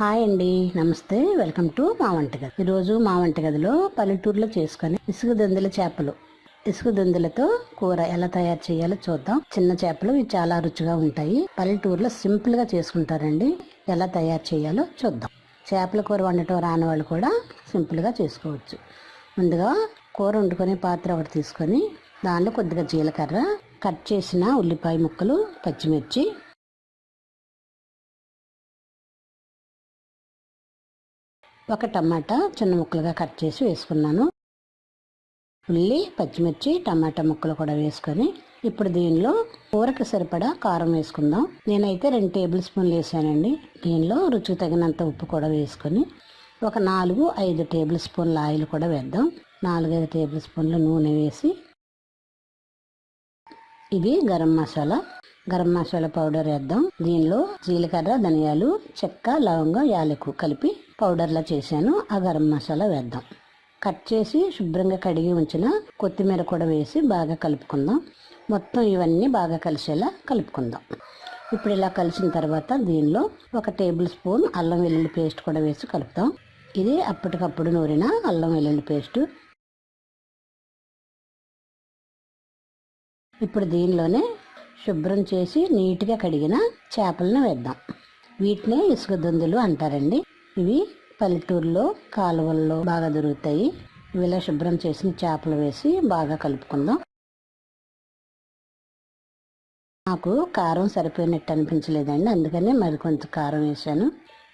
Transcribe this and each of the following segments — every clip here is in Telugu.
హాయ్ అండి, నమస్తే. వెల్కమ్ టు మా వంటగది. ఈరోజు మా వంటగదిలో పల్లెటూరులో చేసుకొని ఇసుక దొందుల చేపలు, ఇసుక దొందులతో కూర ఎలా తయారు చేయాలో చూద్దాం. చిన్న చేపలు ఇవి చాలా రుచిగా ఉంటాయి. పల్లెటూరులో సింపుల్ గా చేసుకుంటారండి. ఎలా తయారు చేయాలో చూద్దాం. చేపల కూర వండటం రాని వాళ్ళు కూడా సింపుల్ గా చేసుకోవచ్చు. ముందుగా కూర వండుకొని పాత్ర ఒకటి తీసుకొని దానిలో కొద్దిగా జీలకర్ర, కట్ చేసిన ఉల్లిపాయ ముక్కలు, పచ్చిమిర్చి, ఒక టమాటా చిన్న ముక్కలుగా కట్ చేసి వేసుకున్నాను. ఉల్లి, పచ్చిమిర్చి, టమాటా ముక్కలు కూడా వేసుకొని ఇప్పుడు దీనిలో కూరకి సరిపడా కారం వేసుకుందాం. నేనైతే 2 టేబుల్ స్పూన్లు వేసానండి. దీనిలో రుచికి తగినంత ఉప్పు కూడా వేసుకొని ఒక 4-5 టేబుల్ స్పూన్ల ఆయిల్ కూడా వేద్దాం. 4-5 టేబుల్ స్పూన్ల నూనె వేసి ఇది గరం మసాలా పౌడర్ వేద్దాం. దీనిలో జీలకర్ర, ధనియాలు, చెక్క, లవంగం, యాలకు కలిపి పౌడర్లా చేశాను. ఆ గరం మసాలా వేద్దాం. కట్ చేసి శుభ్రంగా కడిగి ఉంచిన కొత్తిమీర కూడా వేసి బాగా కలుపుకుందాం. మొత్తం ఇవన్నీ బాగా కలిసేలా కలుపుకుందాం. ఇప్పుడు ఇలా కలిసిన తర్వాత దీనిలో 1 టేబుల్ స్పూన్ అల్లం వెల్లుల్లి పేస్ట్ కూడా వేసి కలుపుతాం. ఇది అప్పటికప్పుడు నూరిన అల్లం వెల్లుల్లి పేస్ట్. ఇప్పుడు దీనిలోనే శుభ్రం చేసి నీట్గా కడిగిన చేపలను వేద్దాం. వీటినే ఇసుక దొందులు అంటారండి. ఇవి పల్లెటూరులో కాలువల్లో బాగా దొరుకుతాయి. ఇలా శుభ్రం చేసిన చేపలు వేసి బాగా కలుపుకుందాం. నాకు కారం సరిపోయినట్టు అనిపించలేదండి, అందుకనే మరి కొంచెం కారం వేసాను.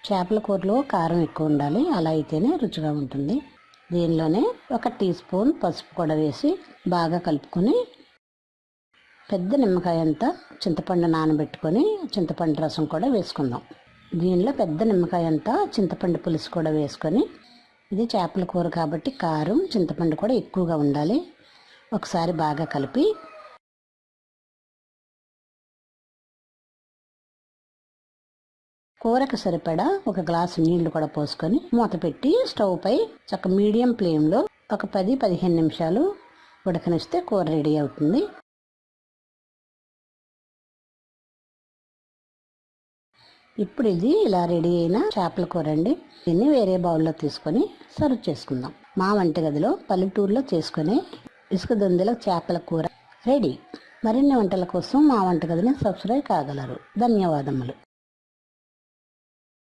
చేపల కూరలో కారం ఎక్కువ ఉండాలి, అలా అయితేనే రుచిగా ఉంటుంది. దీనిలోనే 1 టీ స్పూన్ పసుపు కూడా వేసి బాగా కలుపుకొని పెద్ద నిమ్మకాయ అంతా చింతపండు నానబెట్టుకొని చింతపండు రసం కూడా వేసుకుందాం. దీనిలో పెద్ద నిమ్మకాయ అంతా చింతపండు పులుసు కూడా వేసుకొని, ఇది చేపల కూర కాబట్టి కారం, చింతపండు కూడా ఎక్కువగా ఉండాలి. ఒకసారి బాగా కలిపి కూరకు సరిపడా 1 గ్లాసు నీళ్లు కూడా పోసుకొని మూత పెట్టి స్టవ్ పై మీడియం ఫ్లేమ్లో ఒక 10-15 నిమిషాలు ఉడకనిస్తే కూర రెడీ అవుతుంది. ఇప్పుడు ఇది ఇలా రెడీ అయిన చేపల కూర అండి. దీన్ని వేరే బౌల్లో తీసుకొని సర్వ్ చేసుకుందాం. మా వంటగదిలో పల్లెటూరులో చేసుకునే ఇసుక దొందుల చేపల కూర రెడీ. మరిన్ని వంటల కోసం మా వంటగదిని సబ్స్క్రైబ్ కాగలరు. ధన్యవాదములు.